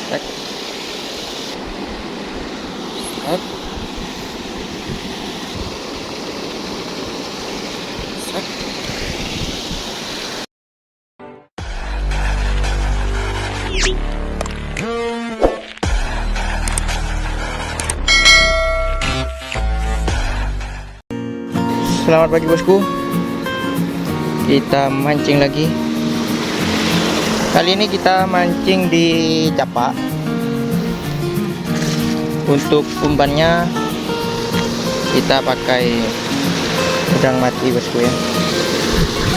Cek. Cek. Cek. Selamat pagi bosku. Kita mancing lagi. Kali ini kita mancing di Capak. Untuk umpannya kita pakai udang mati bosku ya.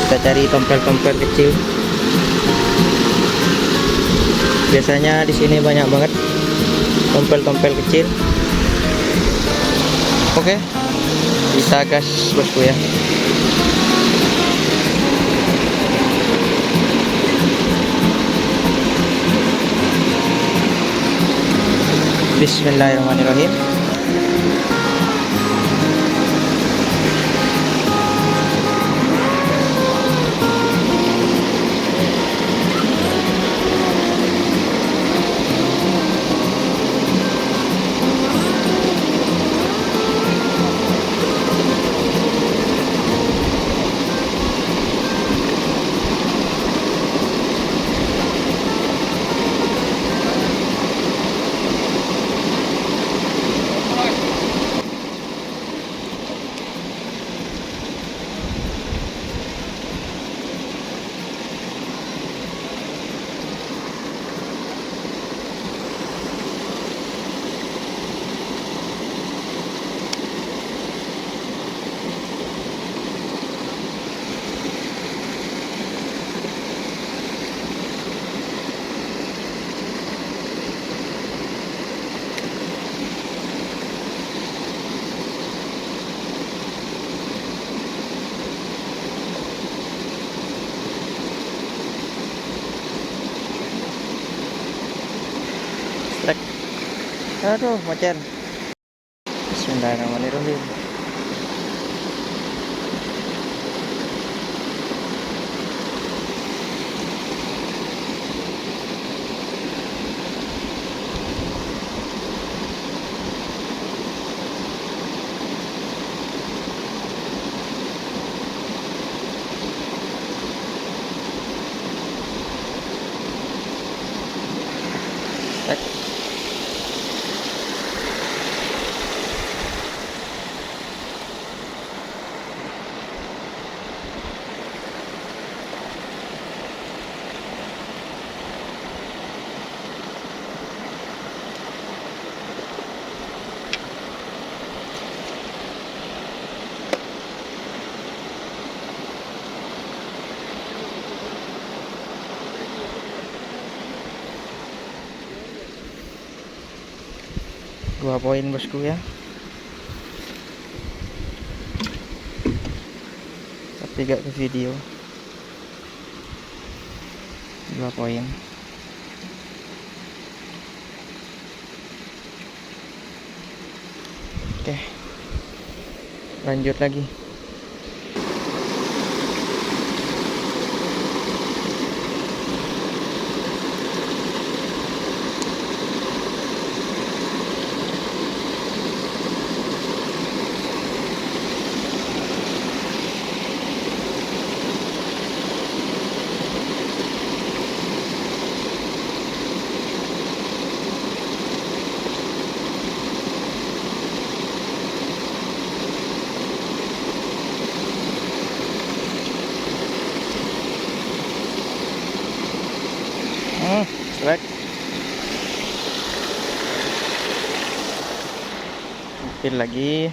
Kita cari tompel-tompel kecil. Biasanya di sini banyak banget tompel-tompel kecil. Oke, kita gas bosku ya. Bismillahirrahmanirrahim. Strek. Aduh, macan. Bismillahirrahmanirrahim. Strek. Dua poin bosku ya. Tapi gak ke video. 2 poin. Oke, lanjut lagi. Selek. Mungkin lagi.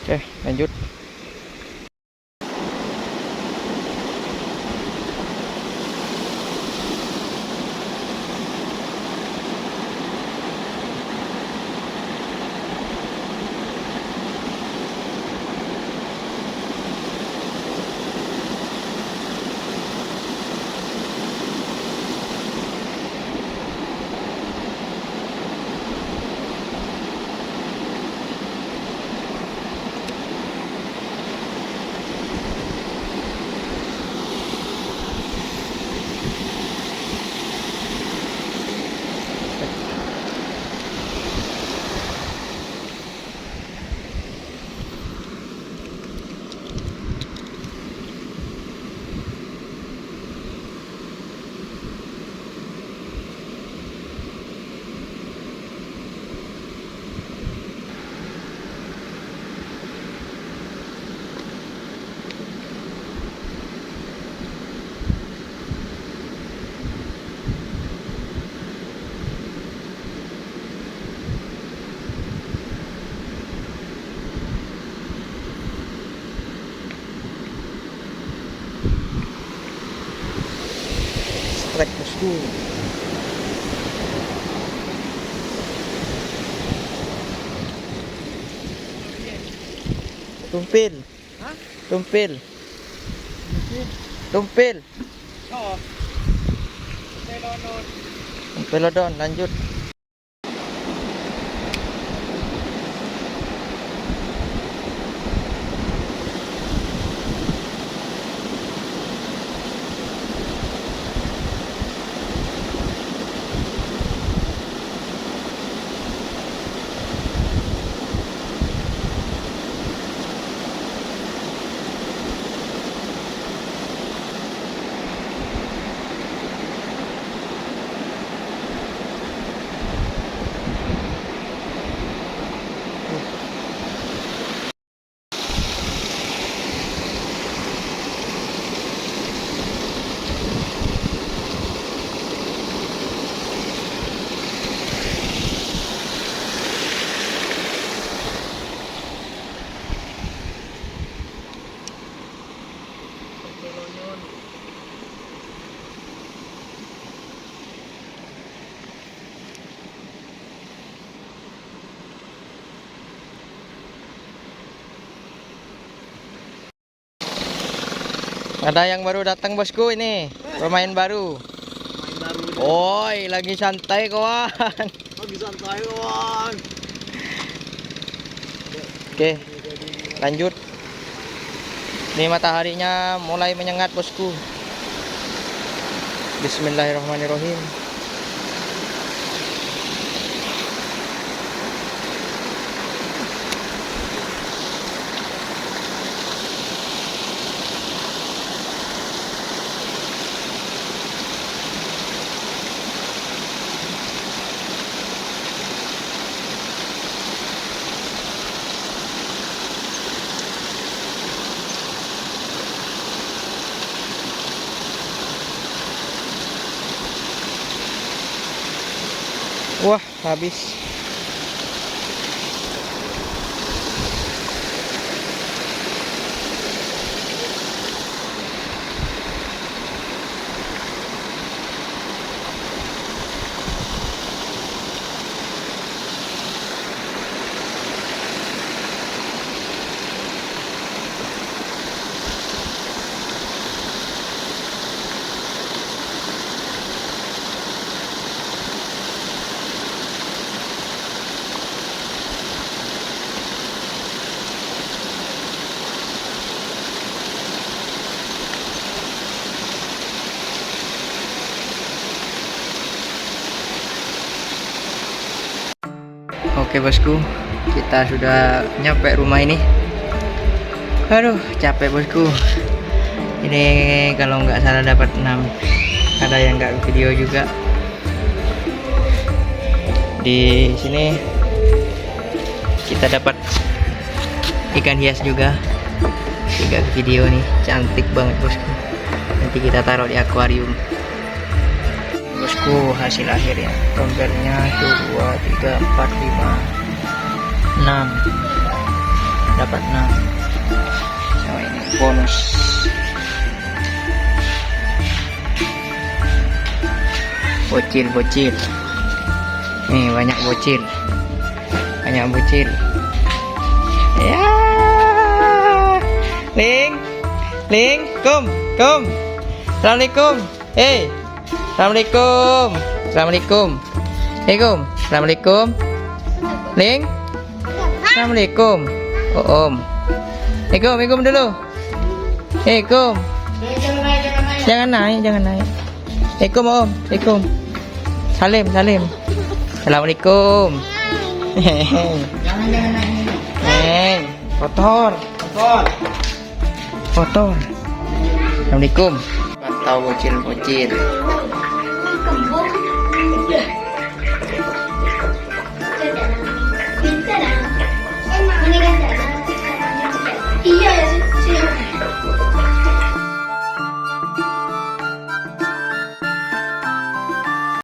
Oke, lanjut. Tumpil. Hah? Tumpil. Tumpil. Oo. Pelonon. Pelodon, lanjut. Ada yang baru datang bosku ini, pemain baru. Main baru. Oi, lagi santai kawan. Lagi santai kawan. Oke, lanjut. Ini mataharinya mulai menyengat bosku. Bismillahirrahmanirrahim. Wah, habis. Oke bosku, kita sudah nyampe rumah ini. Aduh, capek bosku. Ini kalau nggak salah dapat 6. Ada yang nggak video juga. Di sini kita dapat ikan hias juga. 3 video nih, cantik banget bosku. Nanti kita taruh di akuarium. Bosku, hasil akhirnya tombelnya itu 2, 3, 4, 5, 6. Dapat 6. Nah, ini bonus. Bocil. Nih banyak bocil. Ya. Ling, kom. Assalamualaikum. Hey. Assalamualaikum. Assalamualaikum. Ling. Assalamualaikum. Oh, Om. Assalamualaikum dulu. Assalamualaikum. Jangan naik. Assalamualaikum Om. Assalamualaikum. Salim. Assalamualaikum. Jangan naik. Kotor. Assalamualaikum. Pantau bocil.